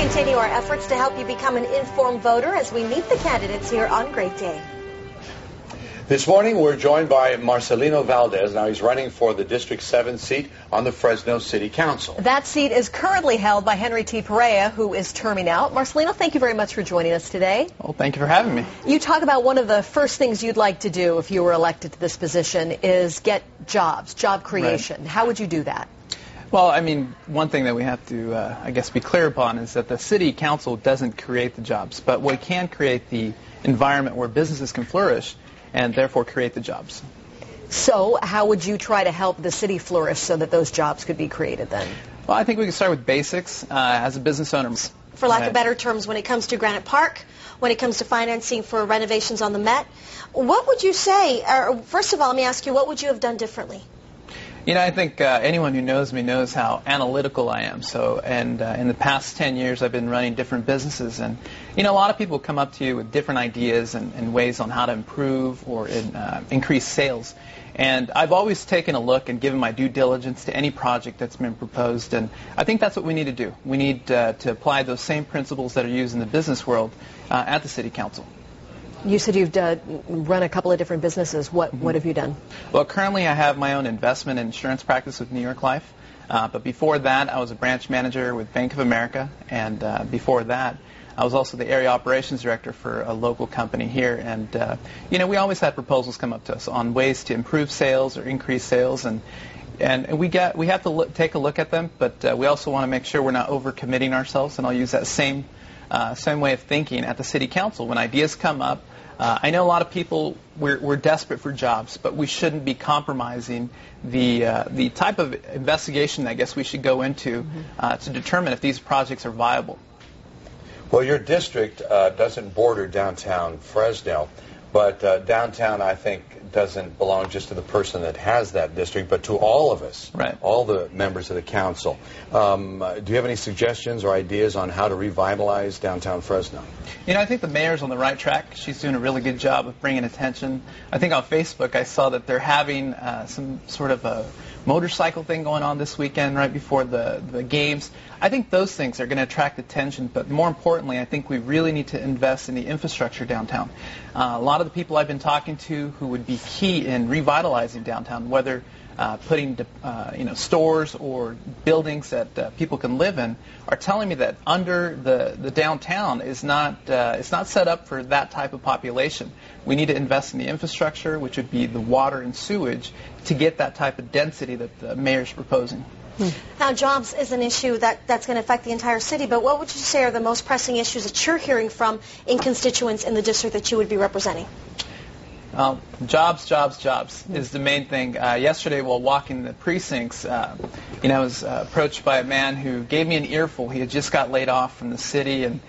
continue our efforts to help you become an informed voter as we meet the candidates here on Great Day. This morning, we're joined by Marcelino Valdez. Now, he's running for the District 7 seat on the Fresno City Council. That seat is currently held by Henry T. Perea, who is terming out. Marcelino, thank you very much for joining us today. Well, thank you for having me. You talk about one of the first things you'd like to do if you were elected to this position is get jobs, job creation. Right. How would you do that? Well, I mean, one thing that we have to, I guess, be clear upon is that the City Council doesn't create the jobs, but we can create the environment where businesses can flourish and therefore create the jobs. So how would you try to help the city flourish so that those jobs could be created then? Well, I think we can start with basics as a business owner. For lack of better terms, when it comes to Granite Park, when it comes to financing for renovations on the Met, what would you say, or first of all, let me ask you, what would you have done differently? You know, I think anyone who knows me knows how analytical I am. So, and in the past 10 years, I've been running different businesses. And, you know, a lot of people come up to you with different ideas and ways on how to improve or increase sales. And I've always taken a look and given my due diligence to any project that's been proposed. And I think that's what we need to do. We need to apply those same principles that are used in the business world at the City Council. You said you've run a couple of different businesses. What have you done? Well, currently I have my own investment and insurance practice with Jr.flv. But before that, I was a branch manager with Bank of America. And before that, I was also the area operations director for a local company here. And, you know, we always had proposals come up to us on ways to improve sales or increase sales. And we have to take a look at them. But we also want to make sure we're not overcommitting ourselves. And I'll use that same way of thinking at the City Council. When ideas come up, I know a lot of people, we're desperate for jobs, but we shouldn't be compromising the type of investigation that I guess we should go into to determine if these projects are viable. Well, your district doesn't border downtown Fresno, but downtown, I think, doesn't belong just to the person that has that district, but to all of us, right. All the members of the council. Do you have any suggestions or ideas on how to revitalize downtown Fresno? You know, I think the mayor's on the right track. She's doing a really good job of bringing attention. I think on Facebook I saw that they're having some sort of a motorcycle thing going on this weekend right before the games. I think those things are going to attract attention, but more importantly, I think we really need to invest in the infrastructure downtown. A lot of the people I've been talking to who would be key in revitalizing downtown, whether putting stores or buildings that people can live in, are telling me that under the downtown is not it's not set up for that type of population. We need to invest in the infrastructure, which would be the water and sewage, to get that type of density that the mayor's proposing. Now, jobs is an issue that's going to affect the entire city, but what would you say are the most pressing issues that you're hearing from in constituents in the district that you would be representing? Jobs is the main thing. Yesterday, while walking the precincts, I was approached by a man who gave me an earful. He had just got laid off from the city, and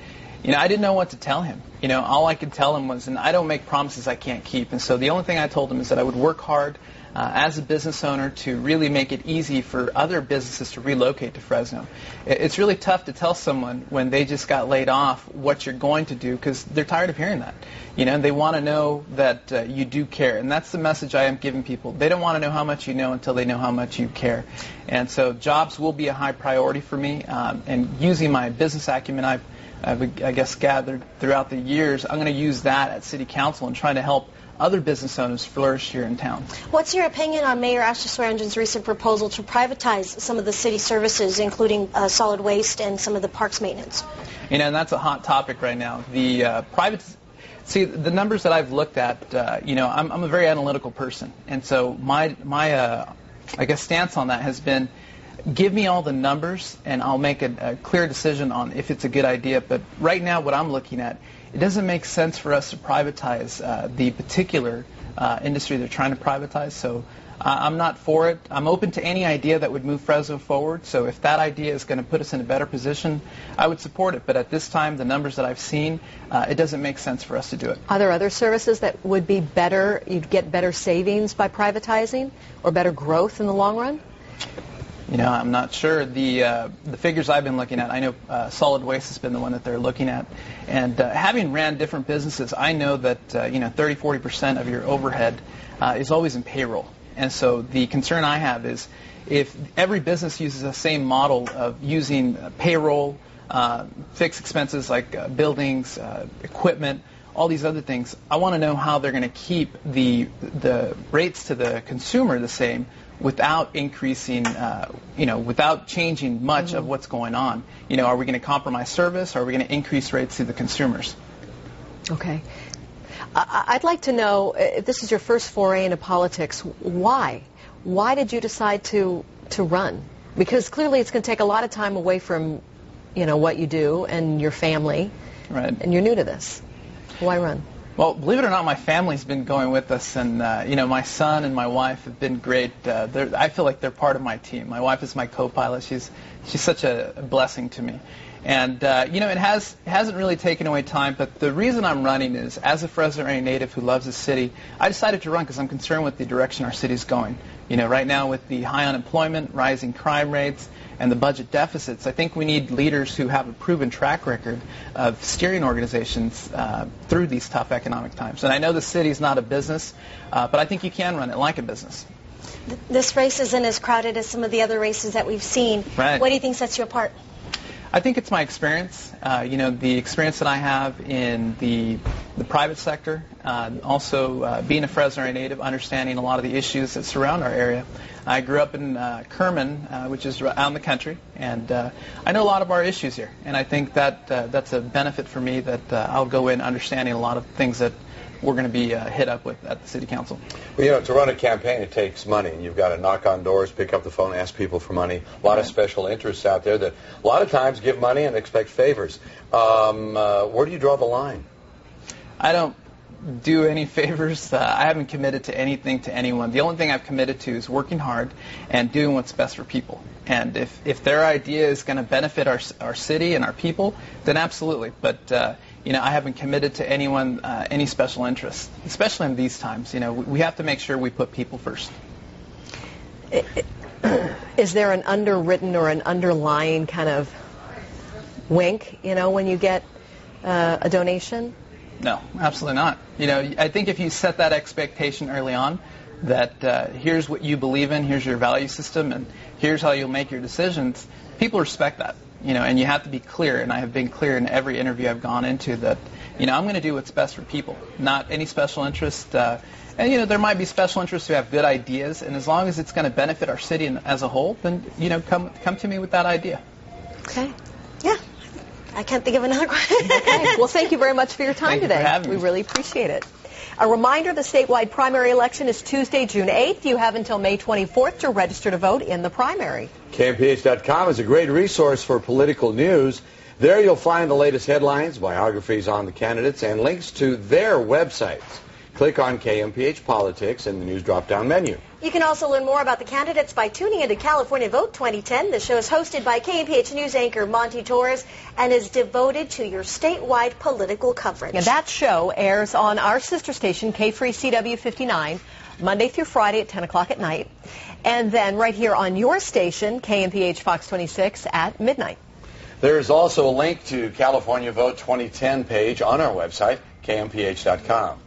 I didn't know what to tell him. All I could tell him was, and I don't make promises I can't keep. And so the only thing I told him is that I would work hard as a business owner to really make it easy for other businesses to relocate to Fresno. It's really tough to tell someone when they just got laid off what you're going to do because they're tired of hearing that. They want to know that you do care. And that's the message I am giving people. They don't want to know how much you know until they know how much you care. And so jobs will be a high priority for me. And using my business acumen I've I guess, gathered throughout the years, I'm going to use that at City Council and try to help other business owners flourish here in town. What's your opinion on Mayor Ashley Swearengen's recent proposal to privatize some of the city services, including solid waste and some of the parks maintenance? And that's a hot topic right now. See, the numbers that I've looked at, I'm a very analytical person, and so my I guess stance on that has been, give me all the numbers and I'll make a clear decision on if it's a good idea. But right now what I'm looking at, it doesn't make sense for us to privatize the particular industry they're trying to privatize. So I'm not for it. I'm open to any idea that would move Fresno forward. So if that idea is going to put us in a better position, I would support it. But at this time, the numbers that I've seen, it doesn't make sense for us to do it. Are there other services that would be better, you'd get better savings by privatizing or better growth in the long run? I'm not sure. The figures I've been looking at, I know solid waste has been the one that they're looking at. And having ran different businesses, I know that 30-40% of your overhead is always in payroll. And so the concern I have is if every business uses the same model of using payroll, fixed expenses like buildings, equipment, all these other things. I want to know how they're going to keep the rates to the consumer the same without increasing, without changing much of what's going on. Are we going to compromise service, or are we going to increase rates to the consumers? Okay. I'd like to know, if this is your first foray into politics, why? Why did you decide to run? Because clearly it's going to take a lot of time away from, what you do and your family. Right. And you're new to this. Why run? Well, believe it or not, my family's been going with us, and my son and my wife have been great. I feel like they're part of my team. My wife is my co-pilot. She's such a blessing to me. And, it hasn't really taken away time, but the reason I'm running is, as a Fresno area native who loves the city, I decided to run because I'm concerned with the direction our city's going. Right now with the high unemployment, rising crime rates, and the budget deficits, I think we need leaders who have a proven track record of steering organizations through these tough economic times. And I know the city's not a business, but I think you can run it like a business. This race isn't as crowded as some of the other races that we've seen. Right. What do you think sets you apart? I think it's my experience, the experience that I have in the private sector, also being a Fresno area native, understanding a lot of the issues that surround our area. I grew up in Kerman, which is out in the country, and I know a lot of our issues here, and I think that that's a benefit for me that I'll go in understanding a lot of things that we're going to be hit up with at the City Council. Well, to run a campaign, it takes money. You've got to knock on doors, pick up the phone, ask people for money. A lot of special interests out there that a lot of times give money and expect favors. Where do you draw the line? I don't do any favors. I haven't committed to anything to anyone. The only thing I've committed to is working hard and doing what's best for people. And if their idea is going to benefit our city and our people, then absolutely. But I haven't committed to anyone any special interest, especially in these times. We have to make sure we put people first. Is there an underwritten or an underlying kind of wink, when you get a donation? No, absolutely not. I think if you set that expectation early on, that here's what you believe in, here's your value system, and here's how you'll make your decisions, people respect that. And you have to be clear, and I have been clear in every interview I've gone into that, I'm going to do what's best for people, not any special interest. And, there might be special interests who have good ideas, and as long as it's going to benefit our city as a whole, then, come to me with that idea. Okay. Yeah. I can't think of another question. Okay. Well, thank you very much for your time today. Thank you for having me. We really appreciate it. A reminder, the statewide primary election is Tuesday, June 8th. You have until May 24th to register to vote in the primary. KMPH.com is a great resource for political news. There you'll find the latest headlines, biographies on the candidates, and links to their websites. Click on KMPH Politics in the news drop-down menu. You can also learn more about the candidates by tuning into California Vote 2010. The show is hosted by KMPH News anchor Monty Torres and is devoted to your statewide political coverage. And that show airs on our sister station, K-Free CW 59, Monday through Friday at 10 o'clock at night. And then right here on your station, KMPH Fox 26 at midnight. There is also a link to California Vote 2010 page on our website, KMPH.com.